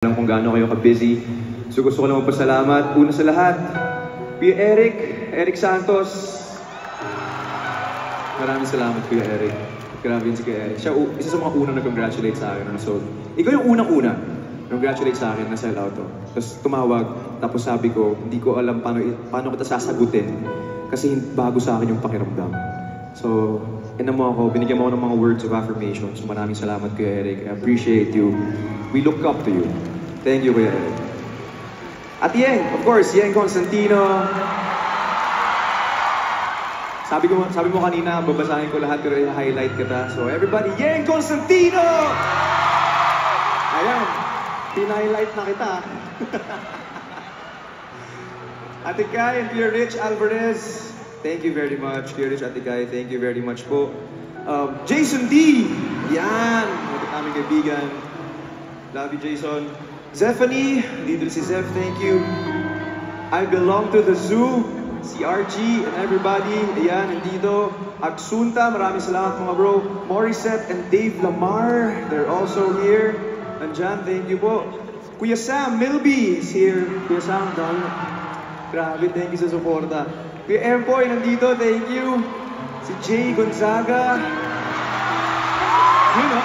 Alam kung gaano kayo ka-busy. So gusto ko lang magpasalamat. Una sa lahat, Kuya Eric Santos. Maraming salamat, Kuya Eric. Grabe yun si Kuya Eric. Siya isa sa mga unang nag-congratulate sa akin. So, ikaw yung unang-una congratulate sa akin na sell out to. Tapos tumawag, tapos sabi ko, hindi ko alam paano kita sasagutin. Kasi bago sa akin yung pakiramdam. So, mo ako, binigyan mo ako ng mga words of affirmation. So maraming salamat, Kuya Eric. I appreciate you. We look up to you. Thank you, Kuya Eric. At Yeng, of course, Yeng Constantino. Sabi mo kanina, babasahin ko lahat pero i-highlight kita. So everybody, Yeng Constantino! Ayan, pin-highlight na kita. Ate Kai and Kuya Rich Alvarez. Thank you very much, Kuya Rich, Ate Kai. Thank you very much po. Jason D. Yan, mga aming kaibigan. Love you, Jason. Zephanie, dito si Zeph, thank you. I belong to the zoo. Si RG and everybody, ayan, nandito. Aksunta, maraming salamat mga bro. Morissette and Dave Lamar, they're also here. Nandyan, thank you po. Kuya Sam Milby is here. Kuya Sam, grabe, thank you sa suporta. Kuya Empoy, nandito, thank you. Si Jay Gonzaga. Yun, no?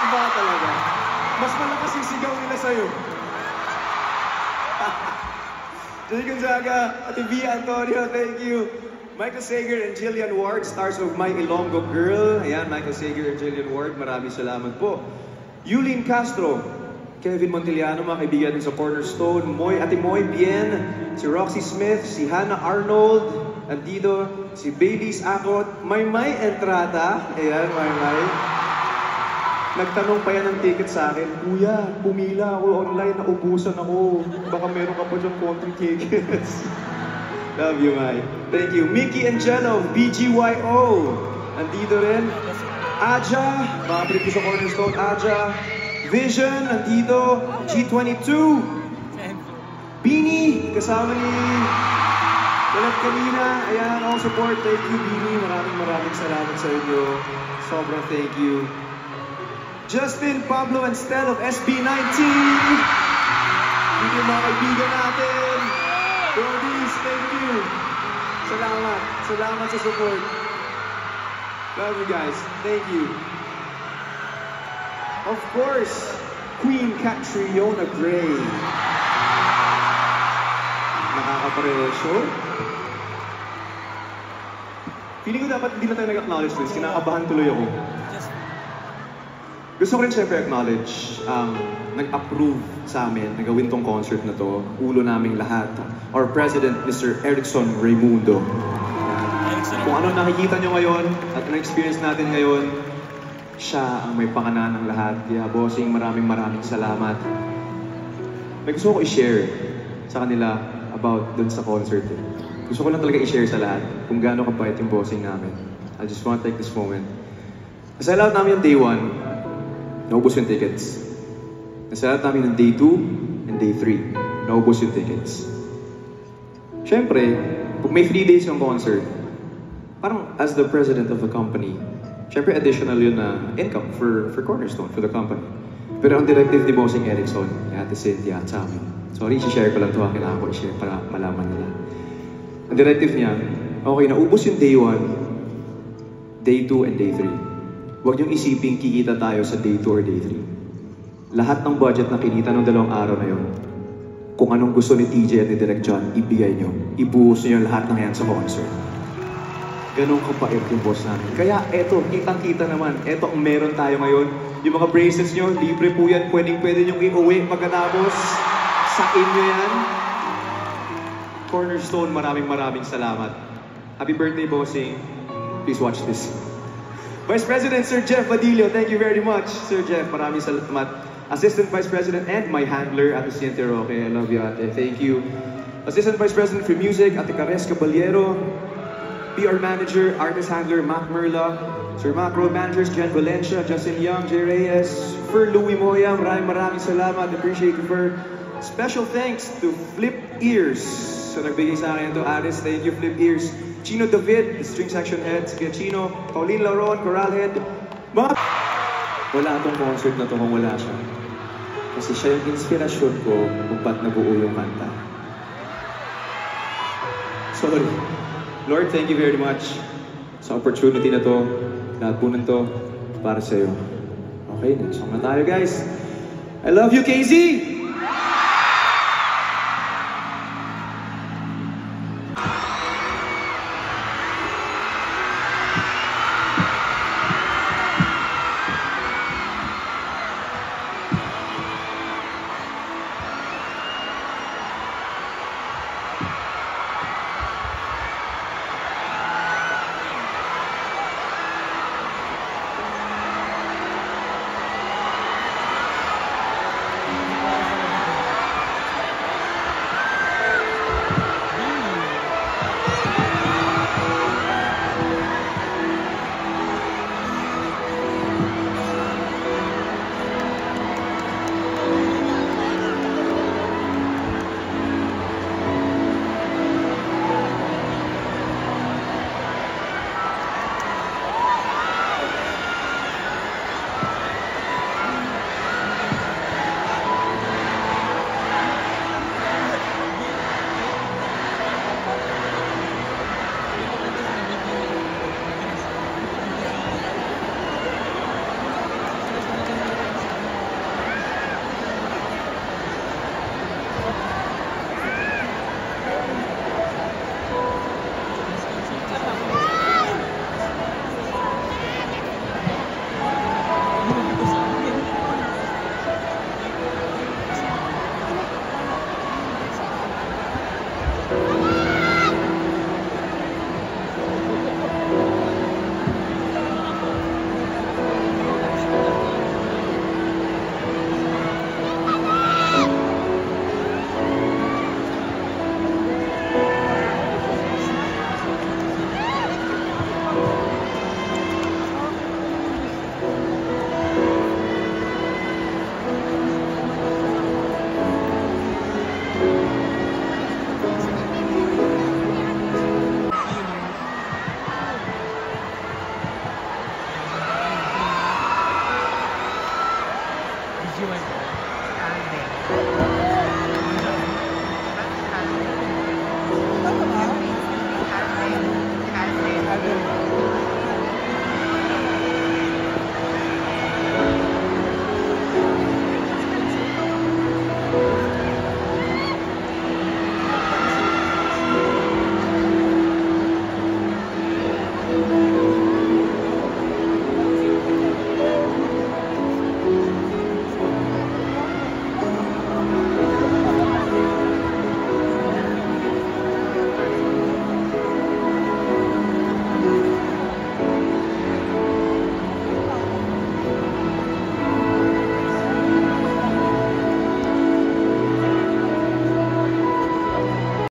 Iba talaga. Mas malakas yung sigaw nila sa'yo. Jay Gonzaga, Ate Via Antonio, thank you. Michael Sager and Jillian Ward, stars of My Ilonggo Girl. Ayan, Michael Sager and Jillian Ward, maraming salamat po. Yulin Castro, Kevin Montiliano, mga kaibigan sa Cornerstone. Ate Moy Bien, si Roxy Smith, si Hannah Arnold, andito, si Baileys Akot, Maymay Entrada. Ayan, Maymay. Nagtanong pa yan ng ticket sa akin, Kuya, pumila ako online, naubusan ako. Baka meron ka pa dyan country tickets. Love you, May. Thank you. Mickey and Jello, BGYO. Andito rin. Aja, mga pinito sa Cornerstone, Aja. Vision, andito. G22. Beanie, kasama ni Dalat kanina. Ayan, all support. Thank you, Beanie. Maraming salamat sa inyo. Sobrang thank you. Justin, Pablo, and Stel of SB19. Hindi yung mga kaibigan natin. Brodies, thank you. Salamat sa support. Love you guys. Thank you. Of course, Queen Catriona Gray. Nakakaparesyo. Feeling ko dapat hindi na tayo nag-acknowledge this. Kinakabahan tuloy ako. Gusto ko rin siyempre acknowledge nag-approve sa amin na gawin tong concert na to. Ulo naming lahat. Our President, Mr. Erickson Raimundo. Kung ano nakikita nyo ngayon at ano experience natin ngayon, siya ang may panganan ng lahat. Kaya bossing, maraming salamat. May gusto ko i-share sa kanila about dun sa concert. Gusto ko lang talaga i-share sa lahat kung gaano kabait yung bossing namin. I just want to take this moment. Nasell out namin yung day 1. Naubos yung tickets. Nasell out namin ng day 2 and day 3. Naubos yung tickets. Siyempre, kung may 3 days yung concert, parang as the president of the company, siyempre additional yun na income for Cornerstone, for the company. Pero ang directive ni Bossing Erickson, ni Ate Cynthia at sa amin, sorry, i-share ko lang ito, kailangan ko i-share para malaman nila. Ang directive niya, okay, naubos yung day 1, day 2, and day 3. Huwag niyong isiping kikita tayo sa day 2 or day 3. Lahat ng budget na kinita ng 2 araw na yun, kung anong gusto ni TJ at ni Direk John, ibigay niyo. Ibuhos niyo lahat ng yan sa concert. Ganun kapait yung boss namin. Kaya eto, kitang-kita naman. Eto ang meron tayo ngayon. Yung mga bracelets niyo, libre po yan. Pwede niyong i-uwi pagkatapos. Sa inyo yan. Cornerstone, maraming salamat. Happy birthday, bossing. Please watch this. Vice President Sir Jeff Badillo, thank you very much. Sir Jeff, maraming salamat. Assistant Vice President and my handler, Ate Cynthia Roque. I love you, Ate. Thank you. Assistant Vice President for Music, Ate Cares Caballero. PR Manager, Artist Handler, Mac Merla. Sir Mac Road Managers, Jen Valencia, Justin Young, J. Reyes. For Louie Moya, maraming salamat. Appreciate you, for. Special thanks to Flip Ears. So nagbigay sa akin ito, Aris. Thank you, Flip Ears. Chino David, the string section head, si Chino, Pauline Laron, choral head. Mga... Wala itong concert na to kung wala siya. Kasi siya yung inspirasyon ko kung ba't nabuo yung kanta. Sorry. Lord, thank you very much sa opportunity na to. Lahat po nito para sa'yo. Okay, next song na tayo, guys. I love you, KZ!